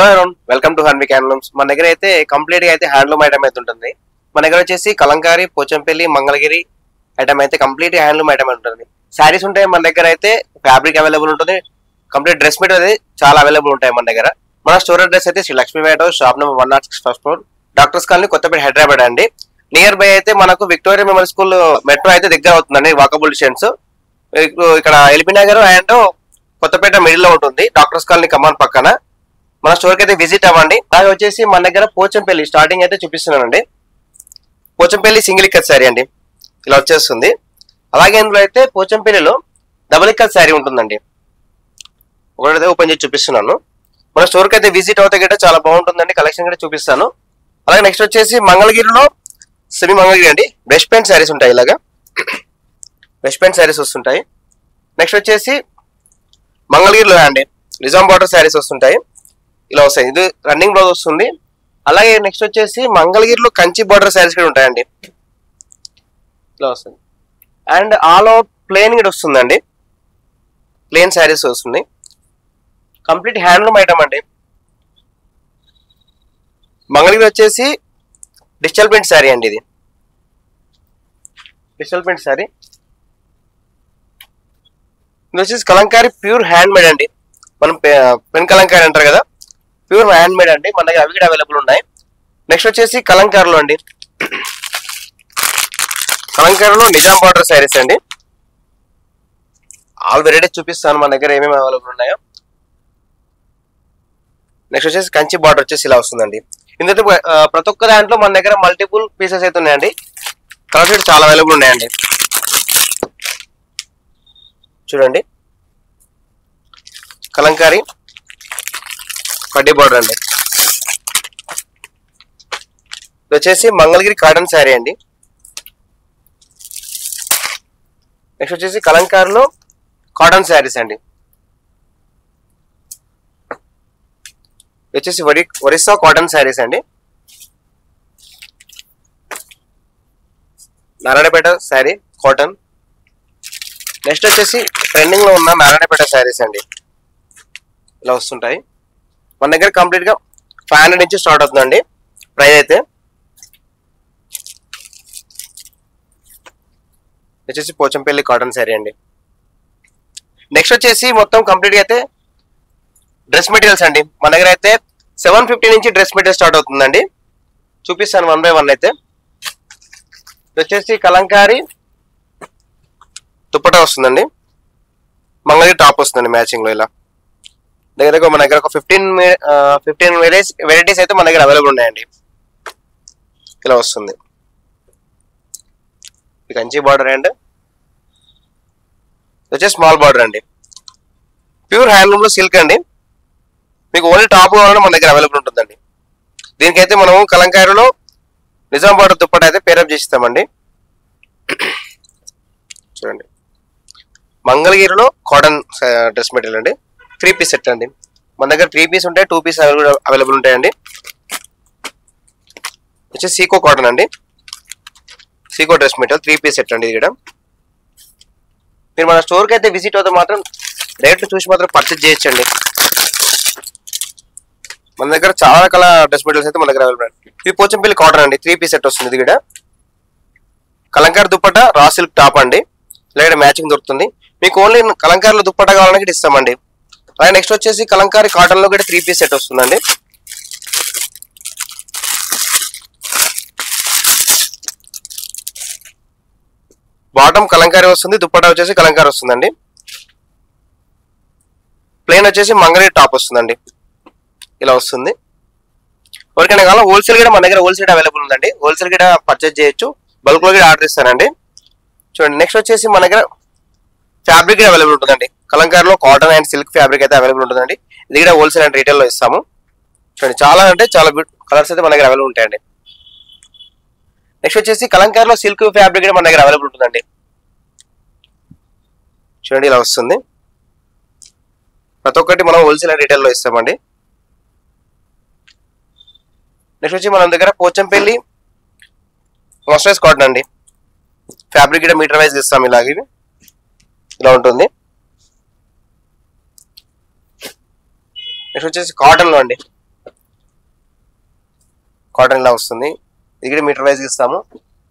Hello everyone, welcome to హన్విక్ handlooms. మన దగ్గర అయితే కంప్లీట్ గా అయితే హ్యాండ్లూమ్ ఐటమ్ అయితే ఉంటుంది. మన దగ్గర వచ్చేసి కలంకారీ, పోచంపల్లి, మంగళగిరి ఐటమ్ అయితే కంప్లీట్ హ్యాండ్లూమ్ ఐటమ్ ఉంటుంది. శారీస్ ఉంటాయి మన దగ్గర, అయితే ఫ్యాబ్రిక్ అవైలబుల్ ఉంటుంది. కంప్లీట్ డ్రెస్ మెటీరియల్ అయితే చాలా అవైలబుల్ ఉంటాయి మన దగ్గర. మన స్టోర్ అడ్రస్ అయితే శ్రీ లక్ష్మీ వేట, shop number 106 first floor, doctors colony, Kothapet, Hyderabad అండి. నియర్ బై అయితే మనకు విక్టోరియా మెమోరియల్ స్కూల్ మెట్రో అయితే దగ్గర అవుతుందండి, వాకబుల్ డిస్టెన్స్. ఇక్కడ ఎల్బీ నగర్ అండ్ కొత్తపేట మిడిల్ లో ఉంటుంది, డాక్టర్స్ కాలనీ కమాన్ పక్కన. మన స్టోర్ కి అయితే విజిట్ అవ్వండి. అలాగే వచ్చేసి మన దగ్గర పోచంపల్లి స్టార్టింగ్ అయితే చూపిస్తున్నానండి. పోచంపల్లి సింగిల్ ఇక్కత్ శారీ అండి, ఇలా వచ్చేస్తుంది. అలాగే ఇందులో అయితే పోచంపల్లిలో డబుల్ ఇక్కత్ శారీ ఉంటుందండి. ఒకటైతే ఓపెన్ చేసి చూపిస్తున్నాను. మన స్టోర్ కి అయితే విజిట్ అవుతే గట్రా చాలా బాగుంటుందండి, కలెక్షన్ కూడా చూపిస్తాను. అలాగే నెక్స్ట్ వచ్చేసి మంగళగిరిలో సెమీ మంగళగిరి అండి, బ్రష్ పెయింట్ శారీస్ ఉంటాయి. ఇలాగా బ్రష్ పెయింట్ శారీస్ వస్తుంటాయి. నెక్స్ట్ వచ్చేసి మంగళగిరిలో అండి నిజాం బార్డర్ శారీస్ వస్తుంటాయి, ఇలా వస్తాయి. ఇది రన్నింగ్ బ్లౌజ్ వస్తుంది. అలాగే నెక్స్ట్ వచ్చేసి మంగళగిరిలో కంచి బార్డర్ శారీస్ కూడా ఉంటాయండి, ఇలా వస్తుంది. అండ్ ఆల్ ఓవర్ ప్లెయిన్ కూడా వస్తుందండి, ప్లెయిన్ శారీస్ వస్తుంది. కంప్లీట్ హ్యాండ్లూమ్ ఐటమ్ అండి. మంగళగిరి వచ్చేసి డిజిటల్ ప్రింట్ శారీ అండి, ఇది డిజిటల్ ప్రింట్ శారీ. ఇది వచ్చేసి కలంకారీ ప్యూర్ హ్యాండ్ మేడ్ అండి. మనం పెన్ కలంకారీ అంటారు కదా, ప్యూర్ హ్యాండ్ మేడ్ అండి. మన దగ్గర అవి కూడా అవైలబుల్ ఉన్నాయి. నెక్స్ట్ వచ్చేసి కలంకారీలో అండి, కలంకారీలో నిజాం బార్డర్ శారీస్ అండి. ఆల్ వెరైటీస్ చూపిస్తాను మన దగ్గర ఏమేమి అవైలబుల్ ఉన్నాయో. నెక్స్ట్ వచ్చేసి కంచి బార్డర్ వచ్చేసి ఇలా వస్తుందండి. ఇందులో ప్రతి ఒక్క దాంట్లో మన దగ్గర మల్టిపుల్ పీసెస్ అయితే ఉన్నాయండి. కలర్ షేడ్స్ చాలా అవైలబుల్ ఉన్నాయండి. చూడండి, కలంకారీ కడ్డీ బార్డర్ అండి. ఇది వచ్చేసి మంగళగిరి కాటన్ శారీ అండి. నెక్స్ట్ వచ్చేసి కలంకారీలో కాటన్ శారీస్ అండి. ఇది వచ్చేసి ఒరిస్సా కాటన్ శారీస్ అండి. నారాయణపేట శారీ కాటన్. నెక్స్ట్ వచ్చేసి ట్రెండింగ్ లో ఉన్న నారాయణపేట శారీస్ అండి, ఇలా వస్తుంటాయి. మన దగ్గర కంప్లీట్ గా 500 నుంచి స్టార్ట్ అవుతుందండి ప్రైస్ అయితే. వచ్చేసి పోచంపల్లి కాటన్ శారీ అండి. నెక్స్ట్ వచ్చేసి మొత్తం కంప్లీట్ గా అయితే డ్రెస్ మెటీరియల్స్ అండి. మన దగ్గర అయితే 750 నుంచి డ్రెస్ మెటీరియల్ స్టార్ట్ అవుతుందండి. చూపిస్తాను 1 బై 1 అయితే. వచ్చేసి కలంకారీ దుప్పటా వస్తుందండి, మంగళగిరి టాప్ వస్తుందండి మ్యాచింగ్ లో. ఇలా దగ్గర మన దగ్గర ఒక 15 వెరైటీస్ అయితే మన దగ్గర అవైలబుల్ ఉన్నాయండి, ఇలా వస్తుంది. కంచి బార్డర్ అండ్ వచ్చేసి స్మాల్ బార్డర్ అండి. ప్యూర్ హ్యాండ్లూమ్ లో సిల్క్ అండి. మీకు ఓన్లీ టాప్ కావాలని మన దగ్గర అవైలబుల్ ఉంటుందండి. దీనికైతే మనము కలంకారీలో నిజాం బార్డర్ దుప్పటా అయితే పేరప్ చేస్తామండి. చూడండి, మంగళగిరిలో కాటన్ డ్రెస్ మెటీరియల్ అండి. 3 పీస్ సెట్ అండి. మన దగ్గర 3 పీస్ ఉంటాయి, 2 పీస్ అవైలబుల్ ఉంటాయండి. వచ్చేసి సీకో కాటన్ అండి, Seeko dress material 3 piece set అండి. ఇది కూడా మీరు మన స్టోర్కి అయితే విజిట్ అవుతే మాత్రం డైరెక్ట్ చూసి మాత్రం పర్చేజ్ చేయొచ్చండి. మన దగ్గర చాలా రకాల డ్రెస్ మెటీరియల్స్ అయితే మన దగ్గర అవైలబుల్ అండి. ఇది పోచంపల్లి కాటన్ అండి, 3 పీస్ సెట్ వస్తుంది. ఇది కూడా Kalamkari dupatta, raw silk top అండి. లేదా మ్యాచింగ్ దొరుకుతుంది మీకు. ఓన్లీ కలంకారీలో దుప్పట కావాలని ఇస్తామండి. అలాగే నెక్స్ట్ వచ్చేసి కలంకారీ కాటన్ లో కూడా 3 పీస్ సెట్ వస్తుందండి. బాటమ్ కలంకారీ వస్తుంది, దుప్పటా వచ్చేసి కలంకారీ వస్తుందండి. ప్లెయిన్ వచ్చేసి మంగళగిరి టాప్ వస్తుందండి, ఇలా వస్తుంది. ఎవరికైనా కావాలా హోల్సేల్ కూడా మన దగ్గర హోల్సేల్ అవైలబుల్ ఉందండి. హోల్సేల్ కూడా పర్చేజ్ చేయొచ్చు, బల్క్ లో కూడా ఆర్డర్ ఇస్తానండి. చూడండి, నెక్స్ట్ వచ్చేసి మన దగ్గర ఫ్యాబ్రిక్ అవైలబుల్ ఉంటుందండి. కలంకారీలో కాటన్ అండ్ సిల్క్ ఫ్యాబ్రిక్ అయితే అవైలబుల్ ఉంటుందండి. ఇది కూడా హోల్సేల్ అండ్ రీటైల్ లో ఇస్తాము. చూడండి, చాలా అంటే చాలా గుడ్ కలర్స్ అయితే మన దగ్గర అవైలబుల్ ఉంటాయండి. నెక్స్ట్ వచ్చేసి కలంకారీలో సిల్క్ ఫ్యాబ్రిక్ కూడా మన దగ్గర అవైలబుల్ ఉంటుందండి. చూడండి, ఇలా వస్తుంది. ప్రతి ఒక్కటి మనం హోల్సేల్ అండ్ రీటైల్ లో ఇస్తామండి. నెక్స్ట్ వచ్చి మన దగ్గర పోచంపల్లి మస్టరైజ్ కాటన్ అండి. ఫ్యాబ్రిక్ కూడా మీటర్ వైజ్ ఇస్తాం, ఇలాగే ఇలా ఉంటుంది. నెక్స్ట్ వచ్చేసి కాటన్ లో అండి, కాటన్ ఇలా వస్తుంది. ఇది కూడా మీటర్ వైజ్ ఇస్తాము.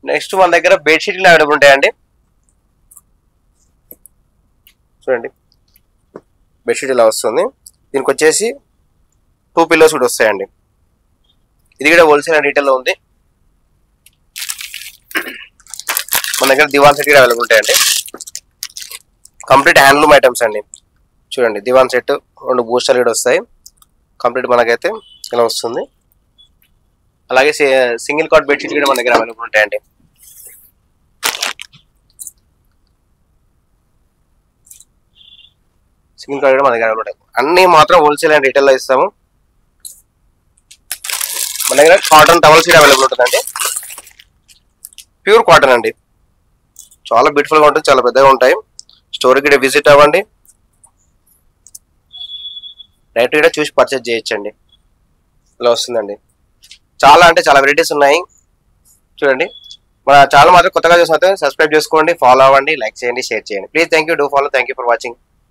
నెక్స్ట్ మన దగ్గర బెడ్షీట్లు అవైలబుల్ ఉంటాయండి. చూడండి బెడ్షీట్ ఇలా వస్తుంది. దీనికి వచ్చేసి 2 పిల్లోస్ కూడా వస్తాయండి. ఇది కూడా హోల్సేల్ అండ్ రీటైల్ లో ఉంది. మన దగ్గర దివాన్ సెట్ కూడా అవైలబుల్ ఉంటాయండి. కంప్లీట్ హ్యాండ్లూమ్ ఐటమ్స్ అండి. చూడండి దివాన్ సెట్ 2 బూస్టర్లు కూడా వస్తాయి. కంప్లీట్ మనకైతే ఇలా వస్తుంది. అలాగే సింగిల్ కాట్ బెడ్షీట్ కూడా మన దగ్గర అవైలబుల్ ఉంటాయండి. సింగిల్ కాట్ కూడా మన దగ్గర అవైలబుల్ ఉంటాయి. అన్ని మాత్రం హోల్సేల్ అండ్ రీటైల్ లో ఇస్తాము. మన దగ్గర కాటన్ టవల్స్ కూడా అవైలబుల్ ఉంటుందండి. ప్యూర్ కాటన్ అండి. చాలా బ్యూటిఫుల్ గా ఉంటుంది, చాలా పెద్దగా ఉంటాయి. స్టోర్కి కూడా విజిట్ అవ్వండి. డైరెక్ట్ కూడా చూసి పర్చేజ్ చేయొచ్చండి. ఇలా వస్తుందండి. చాలా అంటే చాలా వెరైటీస్ ఉన్నాయి. చూడండి మన ఛానల్ మాత్రం కొత్తగా చూసినట్లయితే సబ్స్క్రైబ్ చేసుకోండి, ఫాలో అవ్వండి, లైక్ చేయండి, షేర్ చేయండి. Please thank you, do follow, thank you for watching.